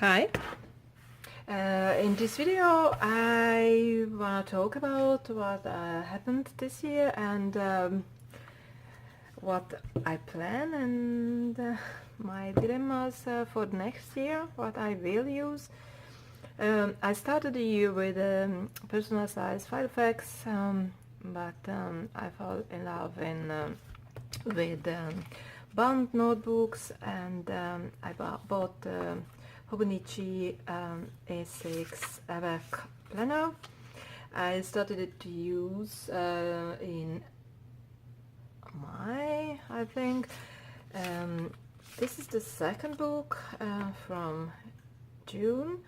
Hi. In this video I want to talk about what happened this year and what I plan and my dilemmas for next year, what I will use. I started the year with personal size file effects, but I fell in love with bound notebooks, and I bought Hobonichi A6 planner. I started it to use in May, I think. This is the second book from June.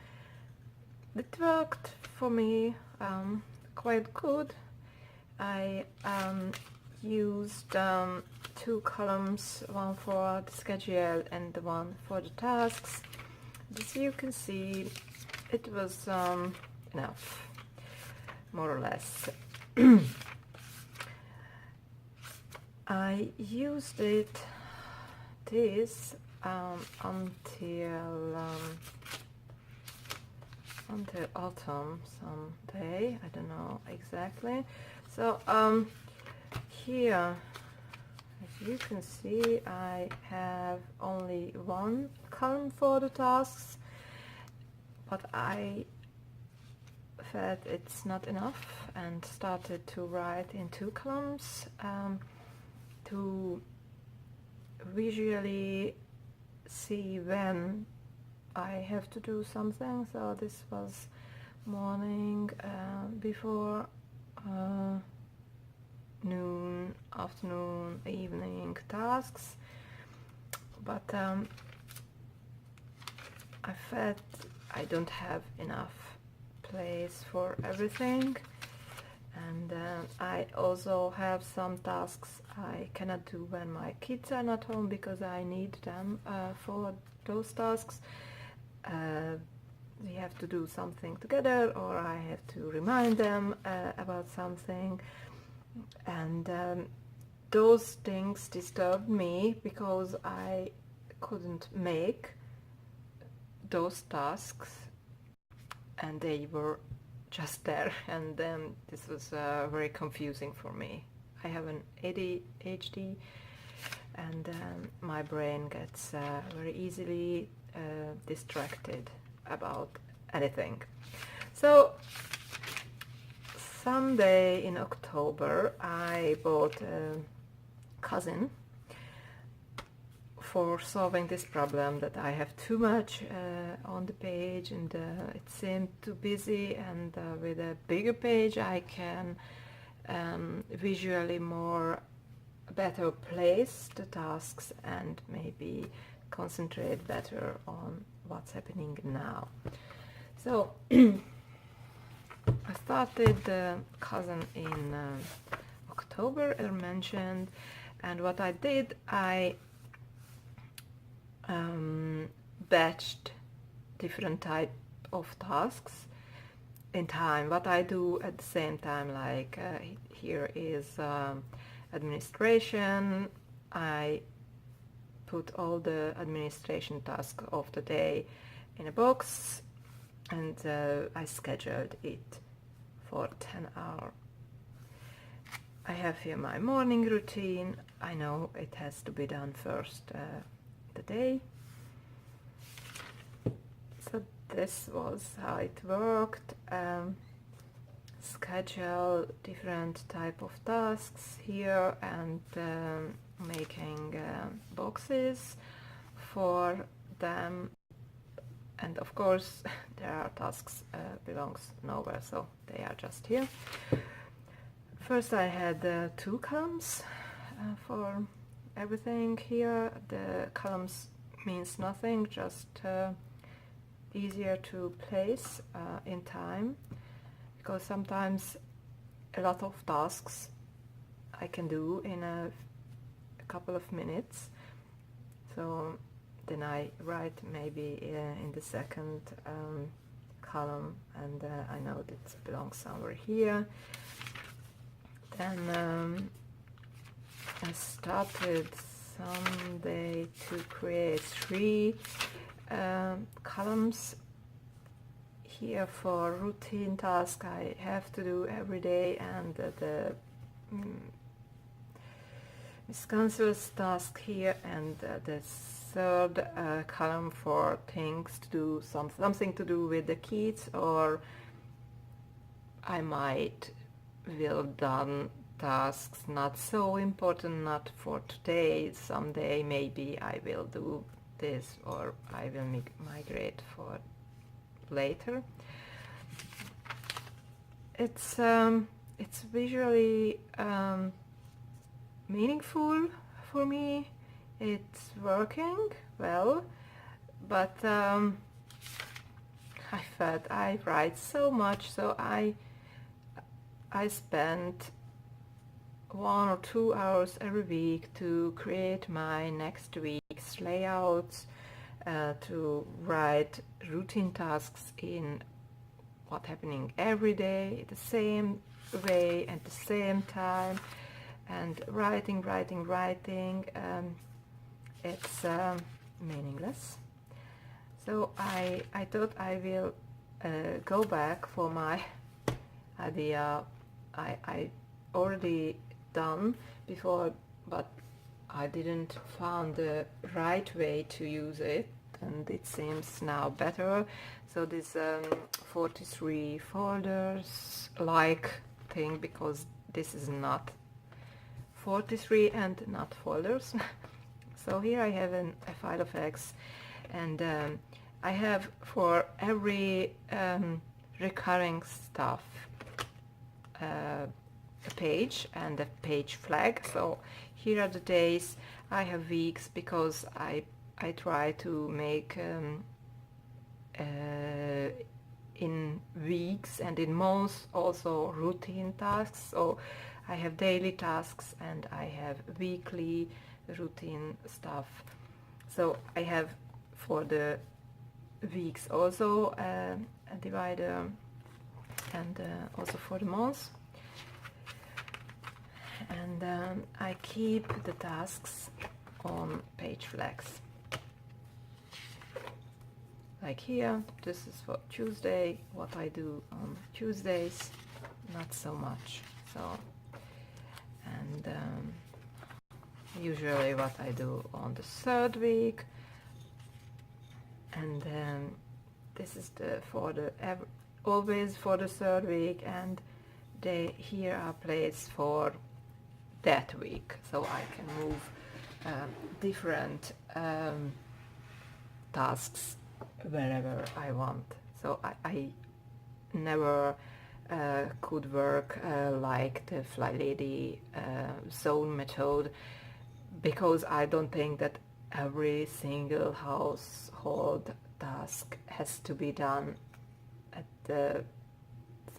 It worked for me quite good. I used two columns, one for the schedule and the one for the tasks. As you can see, it was enough, more or less. I used this until autumn someday, I don't know exactly. So here, as you can see, I have only one column for the tasks, but I felt it's not enough and started to write in two columns to visually see when I have to do something. So this was morning, before, noon, afternoon, evening tasks, but I felt I don't have enough place for everything, and I also have some tasks I cannot do when my kids are not home because I need them for those tasks. We have to do something together, or I have to remind them about something, and those things disturbed me because I couldn't make those tasks and they were just there, and this was very confusing for me. I have an ADHD, and my brain gets very easily distracted about anything. So someday in October I bought a cousin for solving this problem that I have too much on the page, and it seemed too busy, and with a bigger page I can visually better place the tasks and maybe concentrate better on what's happening now. So I started the cousin in October, as mentioned, and what I did, I batched different type of tasks in time. What I do at the same time, like here is administration. I put all the administration tasks of the day in a box, and I scheduled it for 10 hours. I have here my morning routine. I know it has to be done first the day. So this was how it worked. Schedule different type of tasks here, and making boxes for them, and of course there are tasks belongs nowhere, so they are just here. First I had two columns for everything here. The columns means nothing, just easier to place in time, because sometimes a lot of tasks I can do in a couple of minutes, so then I write maybe in the second column, and I know that it belongs somewhere here. Then I started someday to create three columns here for routine tasks I have to do every day, and the miscellaneous task here, and the third column for things to do, something to do with the kids, or I might will done tasks not so important, not for today. Someday maybe I will do this, or I will migrate for later. It's visually meaningful for me. It's working well, but I felt I write so much, so I spent 1 or 2 hours every week to create my next week's layouts, to write routine tasks in what's happening every day, the same way at the same time, and writing. It's meaningless. So I thought I will go back for my idea I already done before, but I didn't find the right way to use it, and it seems now better. So this 43 folders like thing, because this is not 43 and not folders. So here I have a file of X, and I have for every recurring stuff a page and a page flag. So here are the days, I have weeks, because I try to make in weeks and in months also routine tasks. So I have daily tasks and I have weekly routine stuff. So I have for the weeks also a divider, and also for the months. And I keep the tasks on page flags. Like here, this is for Tuesday, what I do on Tuesdays, not so much. So, and usually what I do on the third week, and this is always for the third week, and here are placed for that week, so I can move different tasks wherever I want. So I never could work like the Fly Lady zone method, because I don't think that every single household task has to be done at the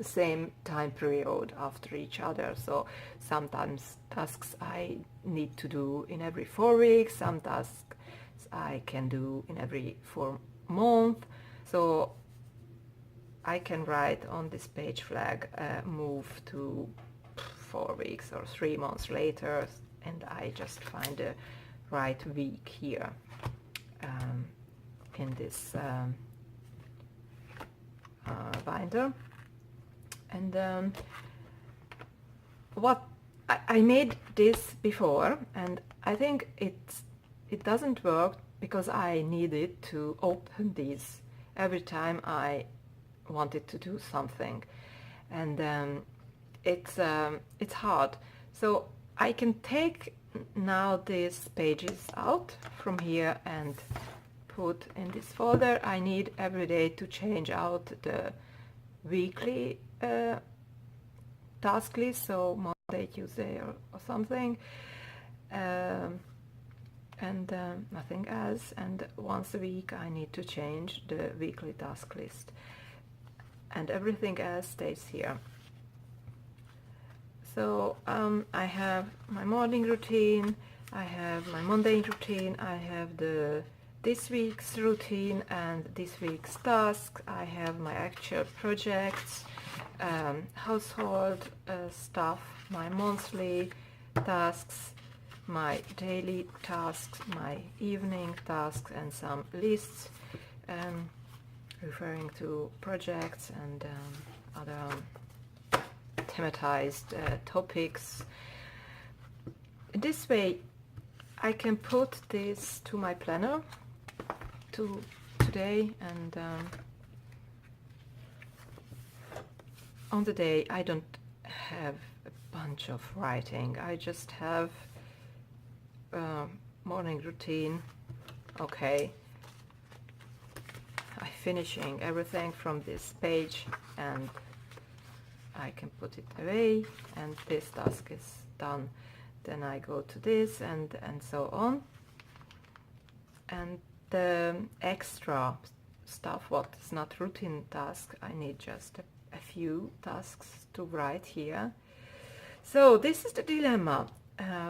same time period after each other. So sometimes tasks I need to do in every 4 weeks, some tasks I can do in every 4 months. So I can write on this page flag move to 4 weeks or 3 months later, and I just find the right week here in this binder. And what I made this before, and I think it doesn't work, because I needed to open these every time I wanted to do something, and it's hard. So I can take now these pages out from here and put in this folder. I need every day to change out the weekly task list, so Monday, Tuesday, or something, and nothing else. And once a week I need to change the weekly task list, and everything else stays here. So I have my morning routine, I have my Monday routine, I have this week's routine and this week's task, I have my actual projects, household stuff, my monthly tasks, my daily tasks, my evening tasks, and some lists. referring to projects and other thematized topics. This way I can put this to my planner to today, and on the day I don't have a bunch of writing. I just have morning routine. Okay, I'm finishing everything from this page and I can put it away, and this task is done. Then I go to this and so on. And the extra stuff, what is not routine task, I need just a few tasks to write here. So this is the dilemma,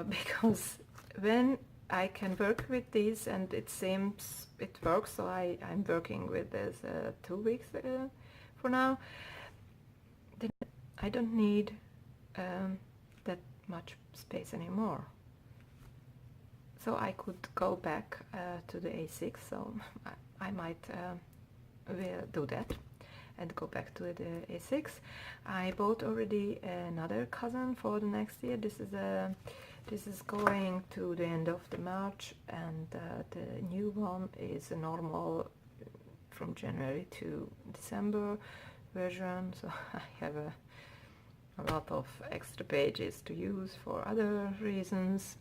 because when I can work with this and it seems it works, so I'm working with this 2 weeks for now, then I don't need that much space anymore. So I could go back to the A6, so I might will do that and go back to the A6. I bought already another cousin for the next year. This is going to the end of the March, and the new one is a normal from January to December version. So I have a lot of extra pages to use for other reasons.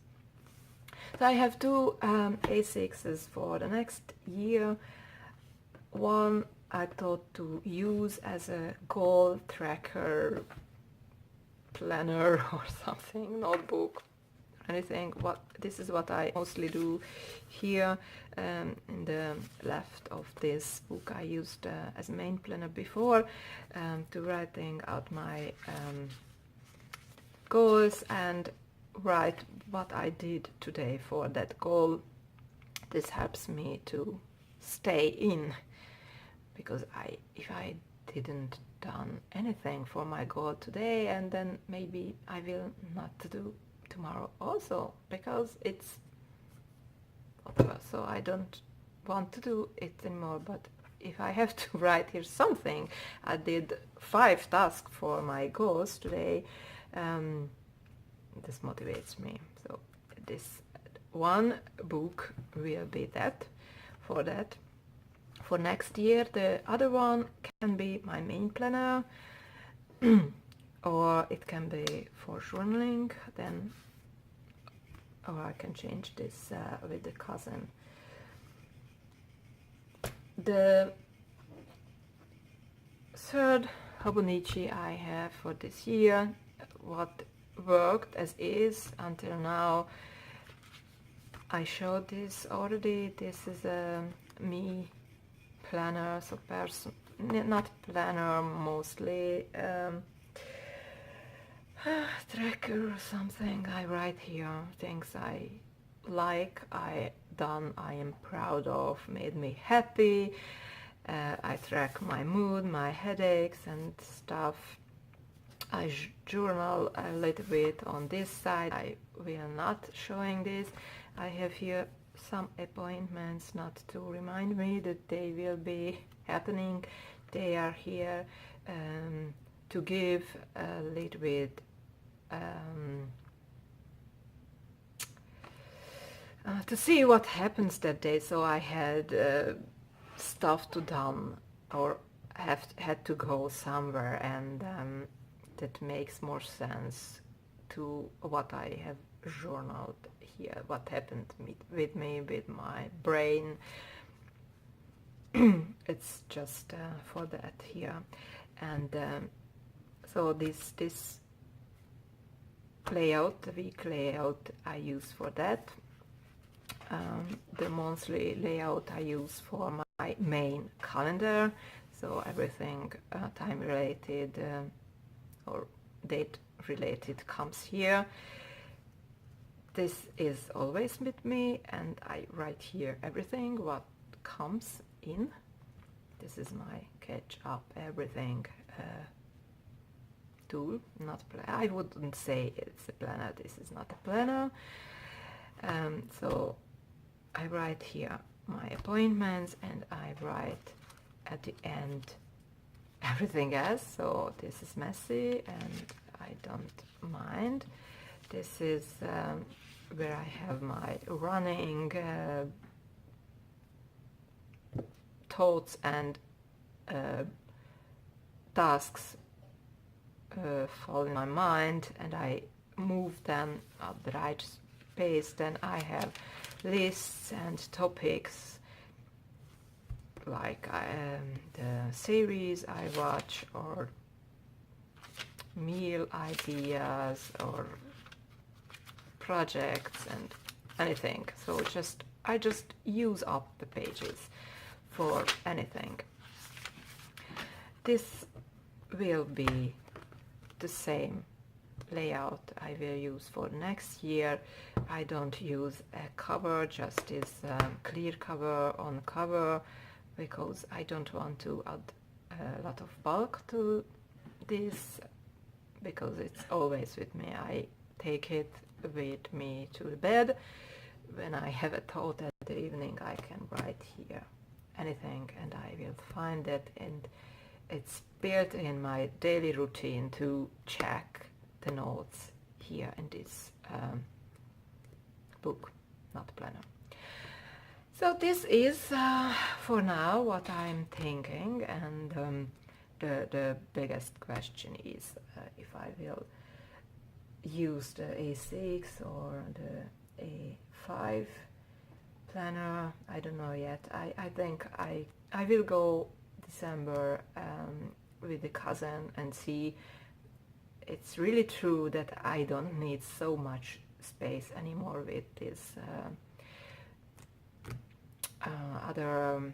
So I have two A6s for the next year. One I thought to use as a goal tracker planner or something, notebook, anything. This is what I mostly do here. In the left of this book I used as a main planner before, to writing out my goals and write what I did today for that goal. This helps me to stay in, because if I didn't done anything for my goal today, and then maybe I will not do tomorrow also, because it's whatever, so I don't want to do it anymore. But if I have to write here something, I did 5 tasks for my goals today, this motivates me. So this one book will be that. For next year, the other one can be my main planner, or it can be for journaling, then, or I can change this with the cousin. The third Hobonichi I have for this year, what worked as is until now, I showed this already. This is a me planner, so not planner, mostly tracker or something. I write here things I like, I done, I am proud of, made me happy. I track my mood, my headaches and stuff. I journal a little bit on this side. I will not showing this. I have here some appointments, not to remind me that they will be happening. They are here to give a little bit to see what happens that day. So I had stuff to done, or had to go somewhere, and that makes more sense to what I have journaled here, what happened with me, with my brain. It's just for that here. And so this layout, the week layout, I use for that. The monthly layout I use for my main calendar, so everything time related or date related comes here. This is always with me, and I write here everything what comes in. This is my catch up everything tool, not I wouldn't say it's a planner. This is not a planner. So I write here my appointments, and I write at the end everything else. So this is messy and I don't mind. This is where I have my running thoughts and tasks fall in my mind, and I move them at the right space. Then I have lists and topics like the series I watch, or meal ideas, or projects, and anything. So I just use up the pages for anything. This will be the same layout I will use for next year. I don't use a cover, just this clear cover on cover, because I don't want to add a lot of bulk to this, because it's always with me. I take it with me to the bed. When I have a thought at the evening, I can write here anything and I will find it, and it's built in my daily routine to check the notes here in this book, not planner. So this is for now what I'm thinking, and the biggest question is if I will use the A6 or the A5 planner. I don't know yet. I think I will go December with the cousin and see. It's really true that I don't need so much space anymore with this other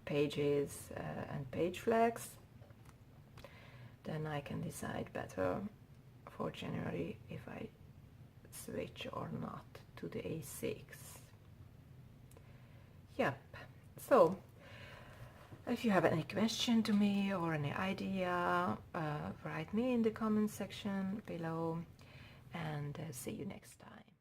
pages and page flags. Then I can decide better for January if I switch or not to the A6. Yep. So if you have any question to me or any idea, write me in the comment section below, and see you next time.